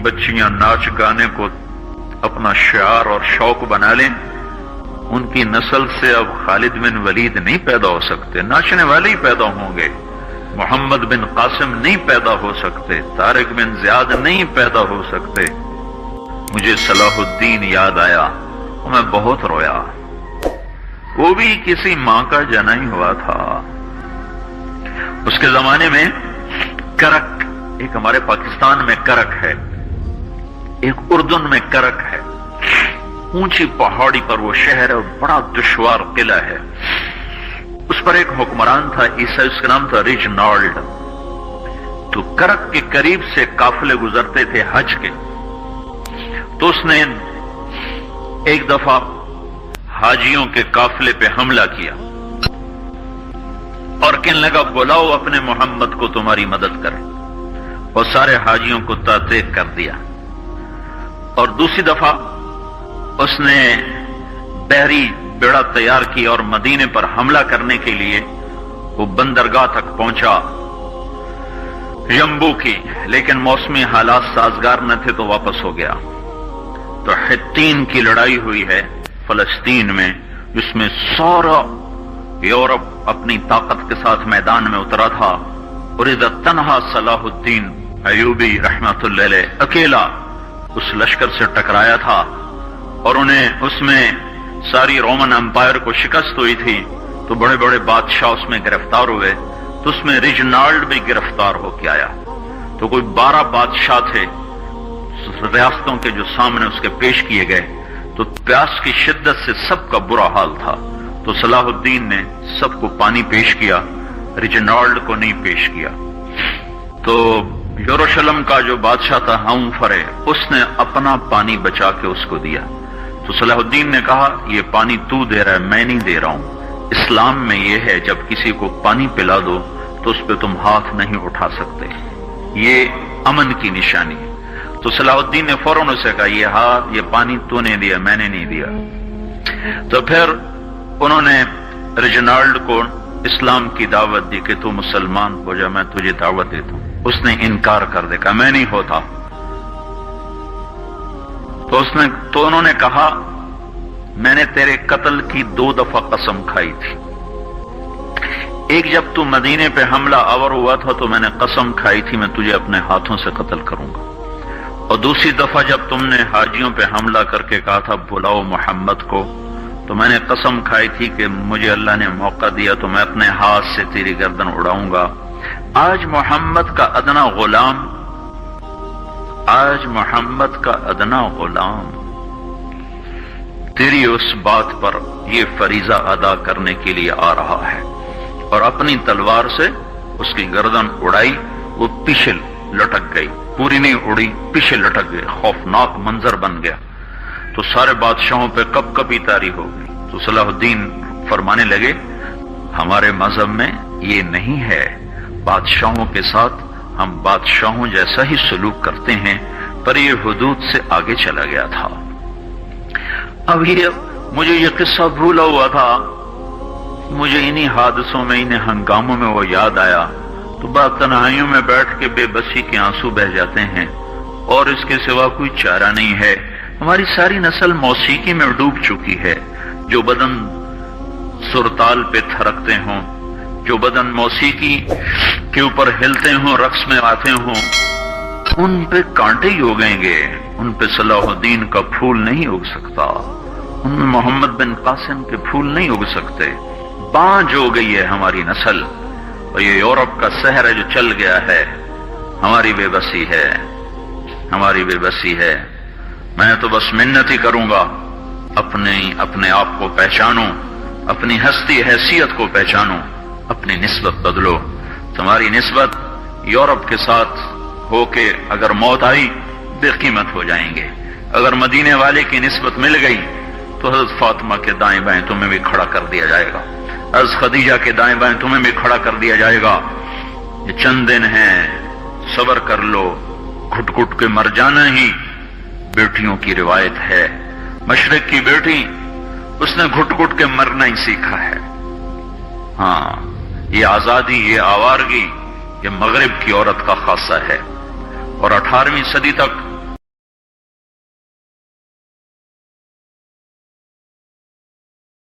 बच्चियां नाच गाने को अपना शियार और शौक बना लें, उनकी नस्ल से अब खालिद बिन वलीद नहीं पैदा हो सकते, नाचने वाले ही पैदा होंगे। मोहम्मद बिन कासिम नहीं पैदा हो सकते, तारिक बिन ज़ियाद नहीं पैदा हो सकते। मुझे सलाहुद्दीन याद आया, मैं बहुत रोया। वो भी किसी मां का जना ही हुआ था। उसके जमाने में करक, एक हमारे पाकिस्तान में करक है, एक उर्दून में करक है। ऊंची पहाड़ी पर वो शहर है, बड़ा दुश्वार किला है। उस पर एक हुक्मरान था ईसाई, उसका नाम था रिजनाल्ड। तो करक के करीब से काफिले गुजरते थे हज के। तो उसने एक दफा हाजियों के काफिले पे हमला किया और कहने लगा बुलाओ अपने मोहम्मद को, तुम्हारी मदद करे। और सारे हाजियों को तातेक कर दिया। और दूसरी दफा उसने बहरी बेड़ा तैयार किया और मदीने पर हमला करने के लिए वो बंदरगाह तक पहुंचा यम्बू की, लेकिन मौसमी हालात साजगार न थे तो वापस हो गया। तो हित्तीन की लड़ाई हुई है फलस्तीन में, जिसमें सारा यूरोप अपनी ताकत के साथ मैदान में उतरा था। और इधर तन्हा सलाहुद्दीन अयूबी रहमतुल्लाह अलैह अकेला उस लश्कर से टकराया था और उन्हें उसमें सारी रोमन एम्पायर को शिकस्त हुई थी। तो बड़े बड़े बादशाह उसमें गिरफ्तार हुए। तो उसमें रिजनाल्ड भी गिरफ्तार होकर आया। तो कोई 12 बादशाह थे रियासतों के जो सामने उसके पेश किए गए। तो प्यास की शिद्दत से सबका बुरा हाल था। तो सलाहुद्दीन ने सबको पानी पेश किया, रिजनाल्ड को नहीं पेश किया। तो यरूशलेम का जो बादशाह था हमफरे, उसने अपना पानी बचा के उसको दिया। तो सलाहुद्दीन ने कहा ये पानी तू दे रहा है, मैं नहीं दे रहा हूं। इस्लाम में यह है जब किसी को पानी पिला दो तो उस पर तुम हाथ नहीं उठा सकते, ये अमन की निशानी है। तो सलाहुद्दीन ने फौरन उसे कहा ये पानी तूने दिया, मैंने नहीं दिया। तो फिर उन्होंने रिजनाल्ड को इस्लाम की दावत दी कि तू मुसलमान हो जा, मैं तुझे दावत देता हूं। उसने इनकार कर दिया, मैं नहीं होता। तो उन्होंने कहा मैंने तेरे कत्ल की 2 दफा कसम खाई थी। एक जब तू मदीने पे हमला आवर हुआ था तो मैंने कसम खाई थी मैं तुझे अपने हाथों से कत्ल करूंगा। और दूसरी दफा जब तुमने हाजियों पे हमला करके कहा था बुलाओ मोहम्मद को, तो मैंने कसम खाई थी कि मुझे अल्लाह ने मौका दिया तो मैं अपने हाथ से तेरी गर्दन उड़ाऊंगा। आज मोहम्मद का अदना गुलाम तेरी उस बात पर यह फरीजा अदा करने के लिए आ रहा है। और अपनी तलवार से उसकी गर्दन उड़ाई, वो पीछे लटक गई, पूरी नहीं उड़ी, पीछे लटक गई। खौफनाक मंजर बन गया। तो सारे बादशाहों पे कपकपी तारी हो गई। तो सलाहुद्दीन फरमाने लगे हमारे मजहब में ये नहीं है, बादशाहों के साथ हम बादशाहों जैसा ही सलूक करते हैं, पर ये हुदूद से आगे चला गया था। अब ये मुझे ये किस्सा भूला हुआ था, मुझे इन्हीं हादसों में, इन्हीं हंगामों में वो याद आया। तो बात तन्हाइयों में बैठ के बेबसी के आंसू बह जाते हैं और इसके सिवा कोई चारा नहीं है। हमारी सारी नस्ल मौसीकी में डूब चुकी है। जो बदन सुरताल पे थरकते हों, जो बदन मौसीकी के ऊपर हिलते हों, रक्स में आते हों, उन पे कांटे ही उगेंगे, उन पे सलाहुद्दीन का फूल नहीं उग सकता, उनमें मोहम्मद बिन कासिम के फूल नहीं उग सकते। बांझ हो गई है हमारी नस्ल और ये यूरोप का शहर है जो चल गया है। हमारी बेबसी है, हमारी बेबसी है। मैं तो बस मिन्नत ही करूंगा, अपने आप को पहचानो, अपनी हस्ती हैसियत को पहचानो, अपनी निस्बत बदलो। तुम्हारी निस्बत यूरोप के साथ होके अगर मौत आई बेकीमत हो जाएंगे। अगर मदीने वाले की निस्बत मिल गई तो हजरत फातिमा के दाएं बाएं तुम्हें भी खड़ा कर दिया जाएगा, हजरत खदीजा के दाएं बाएं तुम्हें भी खड़ा कर दिया जाएगा। ये चंद दिन हैं, सब्र कर लो। घुट घुट के मर जाना ही बेटियों की रिवायत है। मशरिक की बेटी, उसने घुट घुट के मरना ही सीखा है। हाँ, ये आजादी, ये आवारगी, ये मगरिब की औरत का खासा है। और 18वीं सदी तक